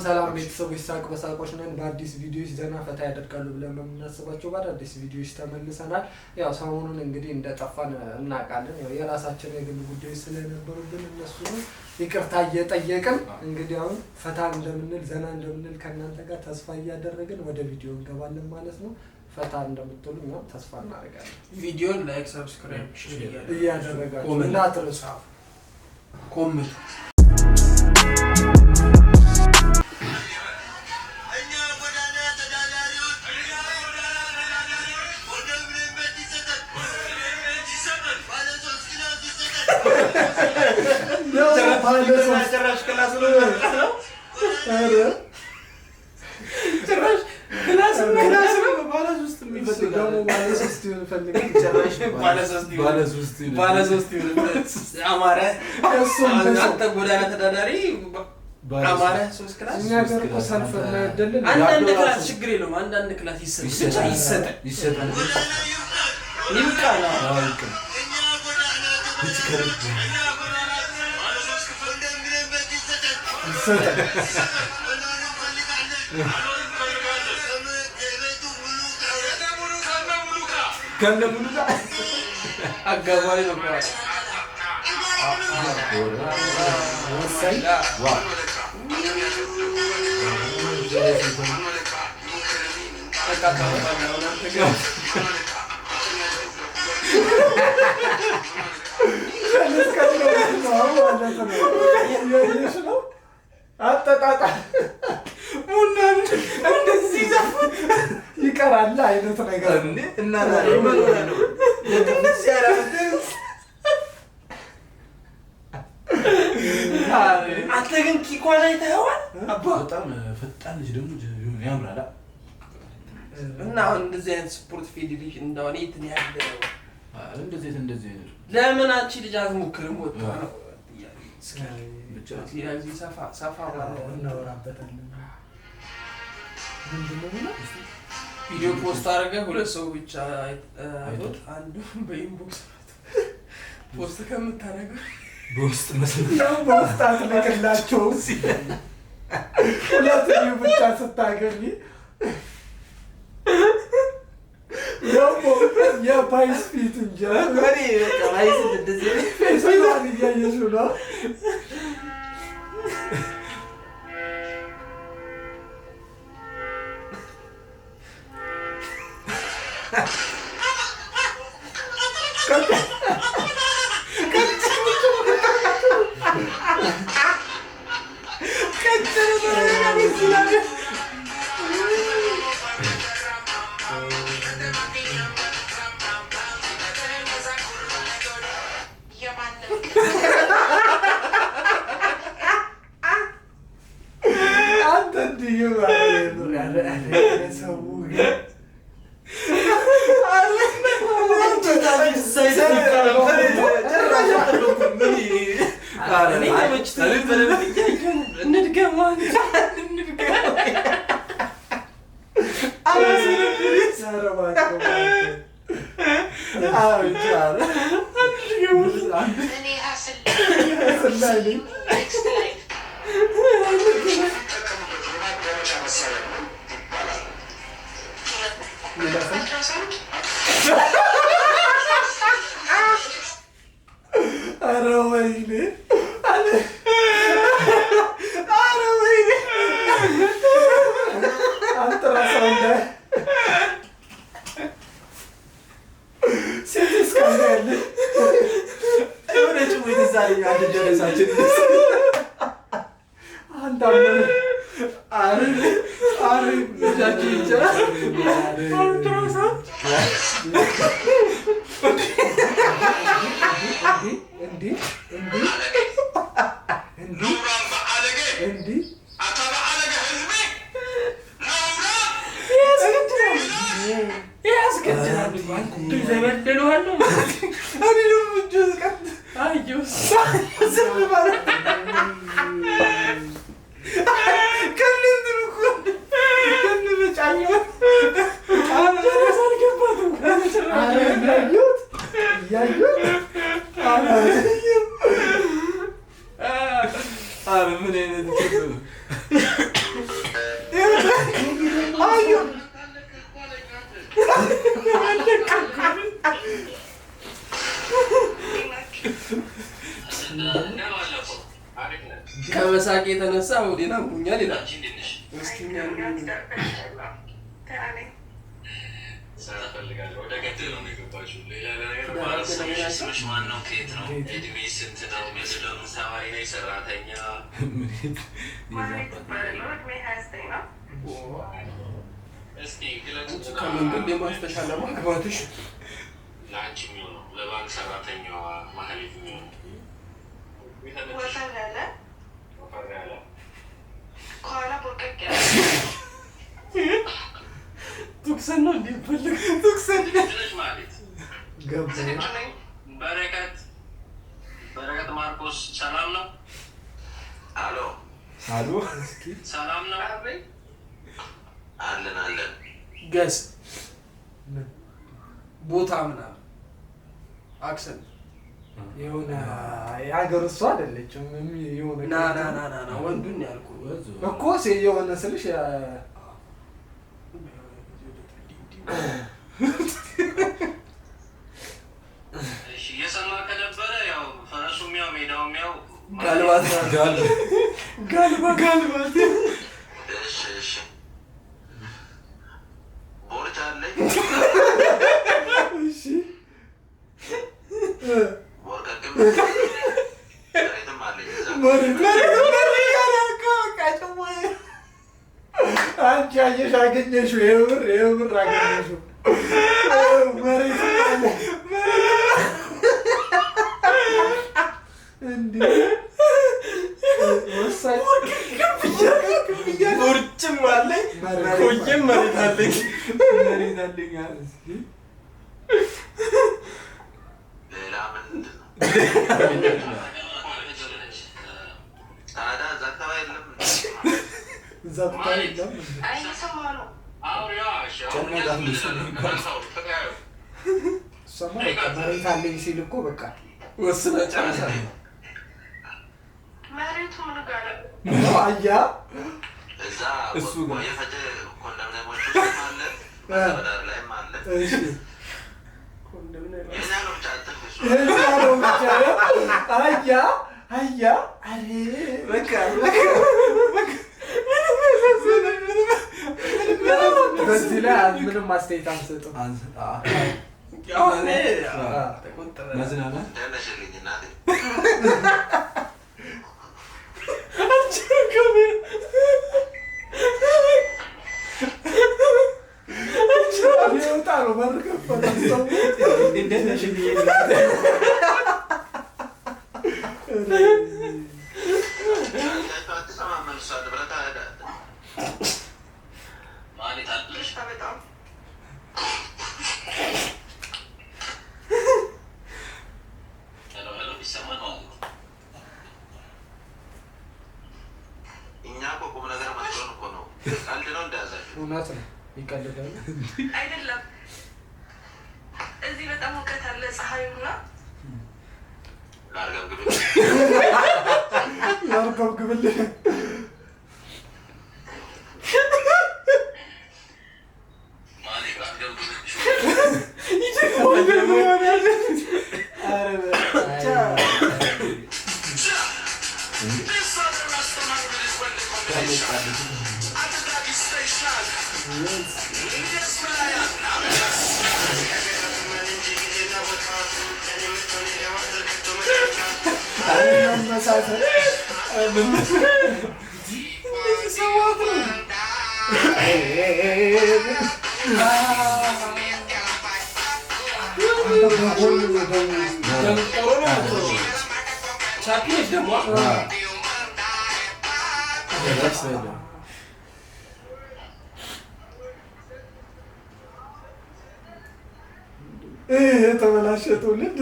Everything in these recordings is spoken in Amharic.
ሰላም ቤተሰቦች ሳቅ በሳቆች ነን በአዲስ ቪዲዮስ ዘና ፈታ ያደርጋሉ ብለን በመናስባቸው በአዲስ ቪዲዮስ ተመልሰናል። ያው ሰሞኑን እንግዲህ እንደጠፋን እናውቃለን። ያው የራሳችን የግል ጉዳዮች ስለነበሩብን እነሱ ይቅርታ እየጠየቅን እንግዲህ አሁን ፈታ እንደምንል ዘና እንደምንል ከእናንተ ጋር ተስፋ እያደረግን ወደ ቪዲዮ እንገባለን ማለት ነው። ፈታ እንደምትሉ ነው ተስፋ እናደርጋለን። ቪዲዮን ላይክ ሰብስክራይብ እያደረጋችሁ እንዳትረሱ ኮሜንት ጭራሽ ክላስ ነው ጎዳና ተዳዳሪ አማራ 3 ክላስ እኛ ጋር እኮ ሰልፍ ነው ያደለን። አንዳንድ ክላስ ችግር የለውም። አንዳንድ ክላስ ይሰጣል ይብቃና كان مولودا አጋባሪ ነው ማለት ወሳይ ዋ ይቀራል አይነት ነገር እንዴ እና ምን ነው ለተንሲያራ አንተ ግን ኪኳን አይተኸዋል? አባ በጣም ፈጣን ልጅ ደግሞ ያምራል እና አሁን እንደዚህ አይነት ስፖርት ፌዴሬሽን እንደሆነ የትን ያለ እንደዚህ ለምን አንቺ ልጅ አትሞክርም? ወጣ ነው እስኪ ብቻ ስለዚህ ሰፋ ማለት እናወራበታለን። ምንድነው ቪዲዮ ፖስት አድርገህ ሁለት ሰው ብቻ አይቶት አንዱ በኢንቦክስ ፖስት ከምታደርገው በውስጥ መስሎ ያው በውስጥ አትለቅላቸው ሁለት ቪው ብቻ ስታገኝ ያው የፓይስ ፊት እንጂ ወሬ ራይስ እንደዚህ ፌስቡክ እያየሽ ነው ምን አይነት ሀሳብ ወዴና ጉኛል ይላል እስኪ ፈልጋለሁ ወደ ገደል ነው የገባችው። ሌላ ነገር ማለት ስምሽ ማን ነው? ከየት ነው? እድሜ ስንት ነው? የስለም ተማሪ ነኝ? ሰራተኛ? እስቲ ግለጽ። ከመንገድ የማስተሻ ለማግባትሽ ለአንቺ የሚሆነው ለባንክ ሰራተኛዋ ማህሌት የሚሆነው ወፈር ያለ ከኋላ ቦርቀቅ ትኩሰን ነው እንዲፈልግ ትኩሰን ትንሽ ማለት ገባኝ። በረከት ማርቆስ ሰላም ነው? አሎ አሉ ሰላም ነው? አለን ገስ ቦታ ምናምን አክሰንት የሆነ የሀገር እሷ አይደለችም። የሆነ ና ወንዱን ያልኩ እኮ የሆነ ስልሽ እሺ እየሰማ ከነበረ ያው ፈረሱም ያው ሜዳውም ያው ጋልባት እሺ ቦርጫ አለኝ እሺ ወርቀቅም መሬትም አለኝ አንቺ አየሽ አገኘሽው። የብር አገኘሽው። መሬት እንዴ ወሳኝ ቦርጭም አለኝ ኮየም መሬት አለኝ ሌላ ምንድን ነው ታዲያ እዛ አካባቢ የለም እዛ ብታይ የለም እሷማ በቃ መሬት አለኝ ሲል እኮ በቃ ወስነ ጨረሰ መሬቱ ምን ጋር አያ እዛ እሱ ጋር የፈጀ ኮንዶሚኒየሞች ውስጥም አለ በዳር ላይም አለ እሺ የኛ ነው ብቻ አትልፍ ነው ብቻ አያ አሬ በቃ በዚህ ላይ ምንም አስተያየት አንሰጥም። መዝናናት ደነሽልኝ እናቴ ይወጣ ነው በር ከፈተ አትሰማም እሷ ንብረት አሄዳ ማለት አለሽ በጣም ሄሎ ይሰማል ማለት እኛ እኮ ቁም ነገር መስሎን እኮ ነው ቀልድ ነው እንደያዛችሁ እውነት ነው። ይቀልዳሉ አይደለም። እዚህ በጣም ሙቀት አለ። ፀሐዩና ያርገብግብልህ ቻፒዎች ደግሞ የተበላሸ ትውልድ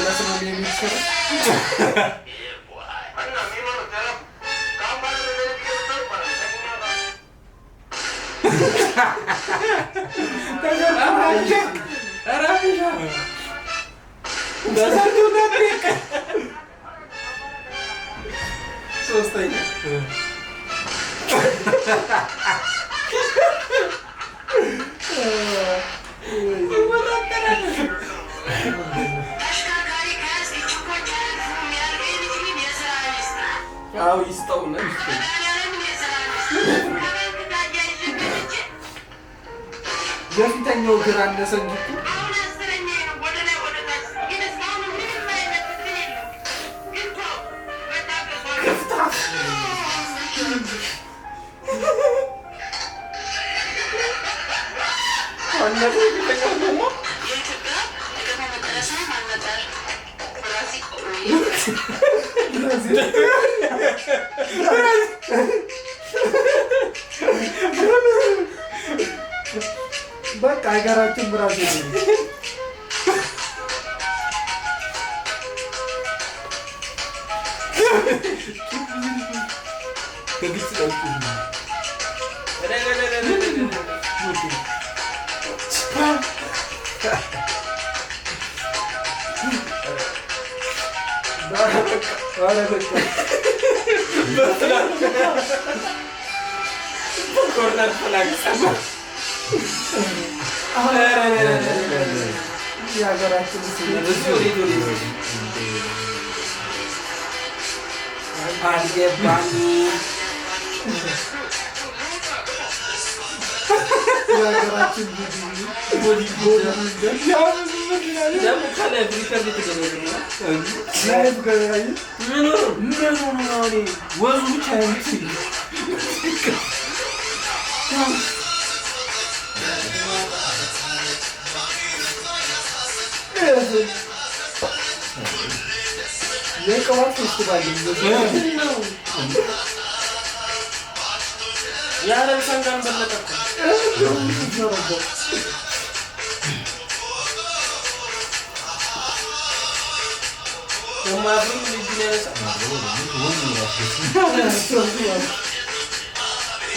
ጀለስ ነው የሚሰራው። ሶስተኛ አዎ ይስጠው ነው የፊተኛው ግራ አነሰ እንጂ በቃ ሀገራችን ብራዚል ነው። የሀገራችን የቅባት ፌስቲቫል ነው። የዓለም ሰንጋን በለጠ የማያፍርም ልጅ ያነሳ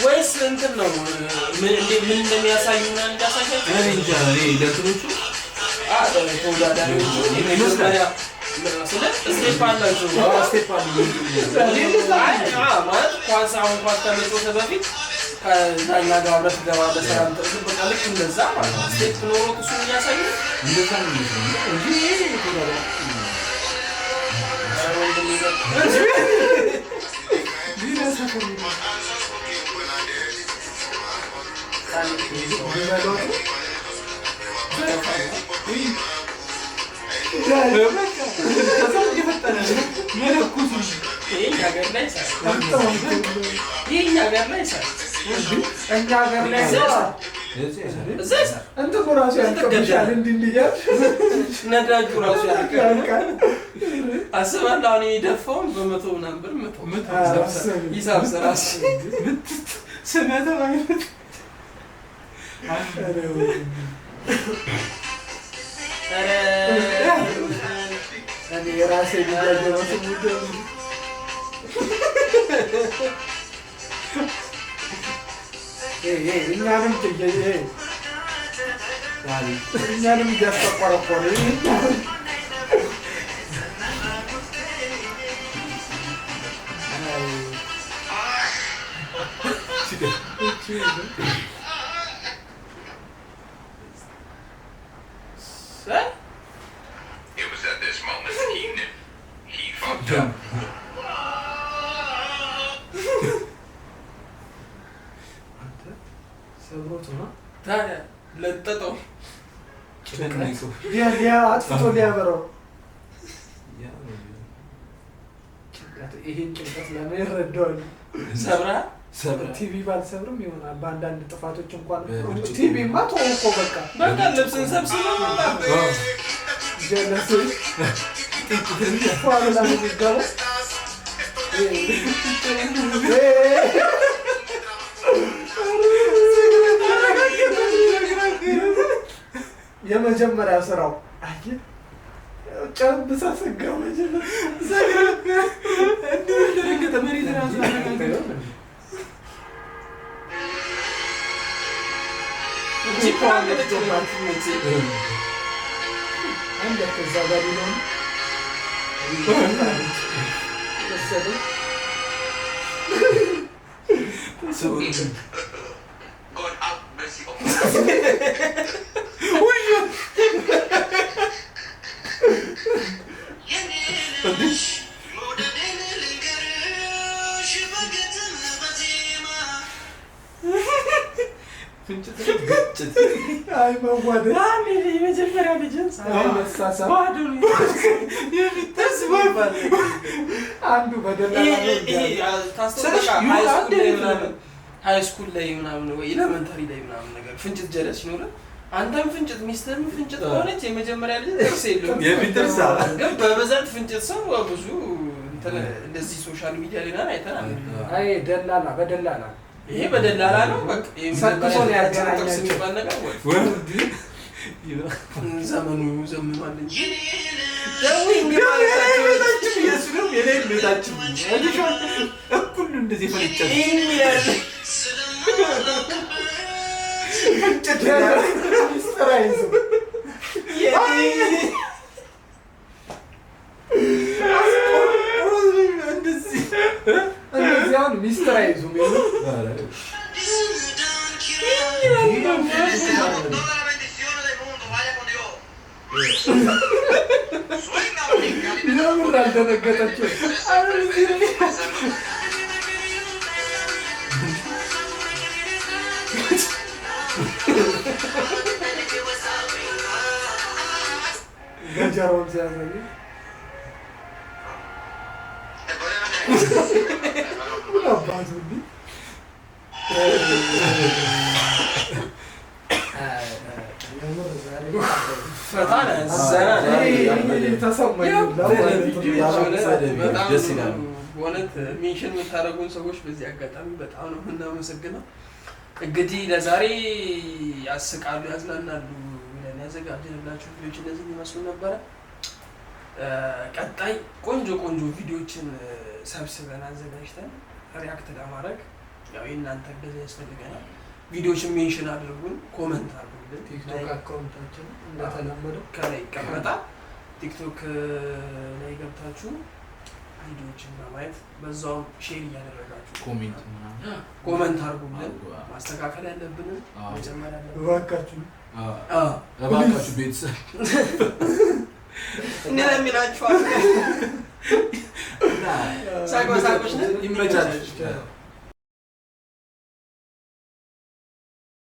ወይስ እንትን ነው ምን እንደሚያሳዩ እና እንዳሳያቸው እኔ እንጃ እኔ ለትሮቹ ተወዳዳሪዎቹ መጀመሪያ ስቴፕ አላቸው ማለት ኳስ አሁን ኳስ ከመጫወትህ በፊት ከዳኛ ጋር አብረህ ትገባለህ ሰላም ጥርግብ በቃ ልክ እንደዛ ማለት ነው ስቴፕ ኖሮት እሱን እያሳዩ እንደዛ ነው የሚመስለው እንጂ ነዳጁ ራሱ ያልቃል አስባለሁ አሁን የደፋውን በመቶ ምናምን ብር መቶ ሂሳብ ስራስ ስመተ ማለት እኔ የራሴ የሚያየው ስሙት እኛንም እያስቆረቆረ It was at this moment that he knew he fucked up. ሰብሮት ነው ታዲያ ለጠጠው አጥፍቶ ሊያበራው ይሄን ጭንቀት ለምን ይረዳዋል? ሰብራ ቲቪ ባልሰብርም ይሆናል በአንዳንድ ጥፋቶች እንኳን ቲቪማ ተወቆ በቃ ልብስን ሰብስበው ጀለስ ፏላ የሚገባ የመጀመሪያ ስራው ጨብሳ ሰጋ መጀመር ደረገጠ መሬት ራሱ አንድ ከዛ ጋር ነው መሰለኝ God have mercy on አይ መዋደድ የመጀመሪያ ልጅን መሳሳብ ተስባይባል አንዱ በደላላ ሃይ ስኩል ላይ ምናምን ወይ ኤሌመንታሪ ላይ ምናምን ነገር ፍንጭት ጀለስ ሲኖር አንተም ፍንጭት ሚስትህም ፍንጭት ሆነች የመጀመሪያ ልጅ ደርስ የለውም የሚደርሳ ግን በብዛት ፍንጭት ሰው ብዙ እንደዚህ ሶሻል ሚዲያ ላይ ናን አይተናል። አይ ደላላ በደላላ ይሄ በደላላ ነው በቃ ሰክሶን ያገናኛቸው የሚባል ነገር ወርድ ዘመኑ ዘመኗል እንጂ ደውይ ቤታችን የሱ ነው የኔ ቤታችን እኩል እንደዚህ ፈለጨ ሚስጥር አይዙ እንደዚህ አሁን ሚስጥር አይዙም ለምን አልደነገጠችም? ገጀራውን ሲያሳይ አባቱ በእውነት ሜንሽን የምታደርጉን ሰዎች በዚህ አጋጣሚ በጣም ነው የምናመሰግነው። እንግዲህ ለዛሬ ያስቃሉ ያዝናናሉ ብለን ያዘጋጀንላችሁ ቪዲዮች እንደዚህ ይመስሉ ነበረ። ቀጣይ ቆንጆ ቆንጆ ቪዲዮችን ሰብስበን አዘጋጅተን ሪያክት ለማድረግ ያው የእናንተ እገዛ ያስፈልገናል። ቪዲዮችን ሜንሽን አድርጉን፣ ኮመንት አድርጉልን። ቲክቶክ አካውንታችን እንደተለመደው ከላይ ይቀመጣል። ቲክቶክ ላይ ገብታችሁ ቪዲዮችን በማየት በዛውም ሼር እያደረጋችሁ ኮመንት አድርጉልን። ማስተካከል ያለብንን መጨመር ያለብን እባካችሁ ቤተሰብ እንደሚላችኋል። ሳቆሳቆች ነን። ይመቻችሁ።